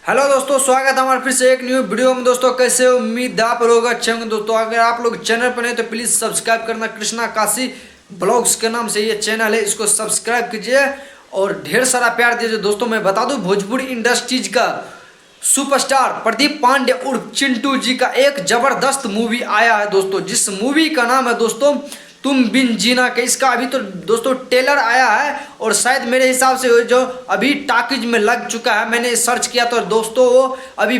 Hello दोस्तों, स्वागत है हमारे फिर से एक न्यू वीडियो में। दोस्तों कैसे हो? उम्मीद आप लोग अच्छे होंगे। दोस्तों अगर आप लोग चैनल पर नहीं तो प्लीज़ सब्सक्राइब करना। कृष्णा काशी ब्लॉग्स के नाम से ये चैनल है, इसको सब्सक्राइब कीजिए और ढेर सारा प्यार दीजिए। दोस्तों मैं बता दूं, भोजपुरी इंडस्ट्रीज का सुपरस्टार प्रदीप पांडे उर्फ चिंटू जी का एक जबरदस्त मूवी आया है दोस्तों, जिस मूवी का नाम है दोस्तों तुम बिन जीना के। इसका अभी तो दोस्तों ट्रेलर आया है और शायद मेरे हिसाब से जो अभी टॉकीज में लग चुका है। मैंने सर्च किया तो दोस्तों वो अभी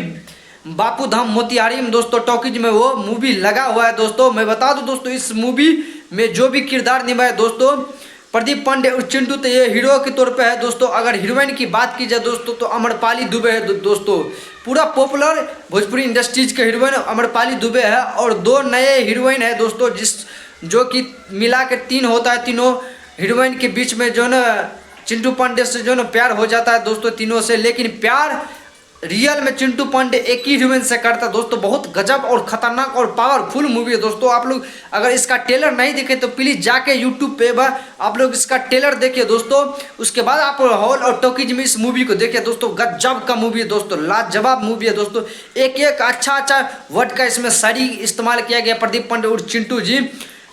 बापू धाम मोतिहारी में दोस्तों टॉकीज में वो मूवी लगा हुआ है। दोस्तों मैं बता दूं दोस्तों, इस मूवी में जो भी किरदार निभाए दोस्तों प्रदीप पांडे और चिंटू, तो ये हीरो के तौर पे है दोस्तों। अगर हीरोइन की बात की जाए दोस्तों तो अमरपाली दुबे है दोस्तों। पूरा पॉपुलर भोजपुरी इंडस्ट्रीज के हीरोइन अमरपाली दुबे है और दो नए हीरोइन है दोस्तों, जो कि मिला के तीन होता है। तीनों हीरोइन के बीच में जो ना चिंटू पांडे से जो ना प्यार हो जाता है दोस्तों तीनों से, लेकिन प्यार रियल में चिंटू पांडे एक ही हीरोइन से करता है दोस्तों। बहुत गजब और खतरनाक और पावरफुल मूवी है दोस्तों। आप लोग अगर इसका ट्रेलर नहीं देखे तो प्लीज़ जाके यूट्यूब पे आप लोग इसका ट्रेलर देखिए दोस्तों। उसके बाद आप हॉल और टॉकीज में इस मूवी को देखिए दोस्तों। गजब का मूवी है दोस्तों, लाजवाब मूवी है दोस्तों। एक एक अच्छा वर्ड का इसमें शायरी इस्तेमाल किया गया प्रदीप पांडे और चिंटू जी।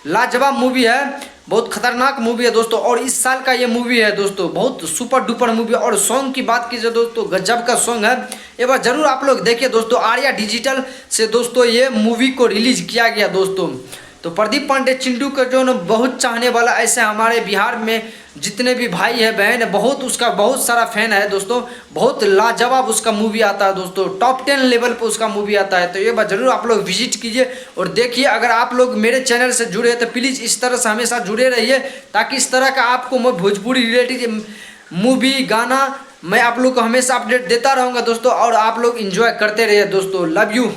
लाजवाब मूवी है, बहुत खतरनाक मूवी है दोस्तों। और इस साल का ये मूवी है दोस्तों, बहुत सुपर डुपर मूवी है। और सॉन्ग की बात कीजिए दोस्तों, गजब का सॉन्ग है। एक बार जरूर आप लोग देखिए दोस्तों। आर्या डिजिटल से दोस्तों ये मूवी को रिलीज किया गया दोस्तों। तो प्रदीप पांडे चिंटू का जो ना बहुत चाहने वाला, ऐसे हमारे बिहार में जितने भी भाई है बहन है, बहुत उसका बहुत सारा फैन है दोस्तों। बहुत लाजवाब उसका मूवी आता है दोस्तों, टॉप 10 लेवल पर उसका मूवी आता है। तो ये बात जरूर आप लोग विजिट कीजिए और देखिए। अगर आप लोग मेरे चैनल से जुड़े हैं तो प्लीज़ इस तरह से हमेशा जुड़े रहिए, ताकि इस तरह का आपको मैं भोजपुरी रिलेटेड मूवी गाना मैं आप लोग को हमेशा अपडेट देता रहूँगा दोस्तों। और आप लोग इंजॉय करते रहिए दोस्तों। Love you.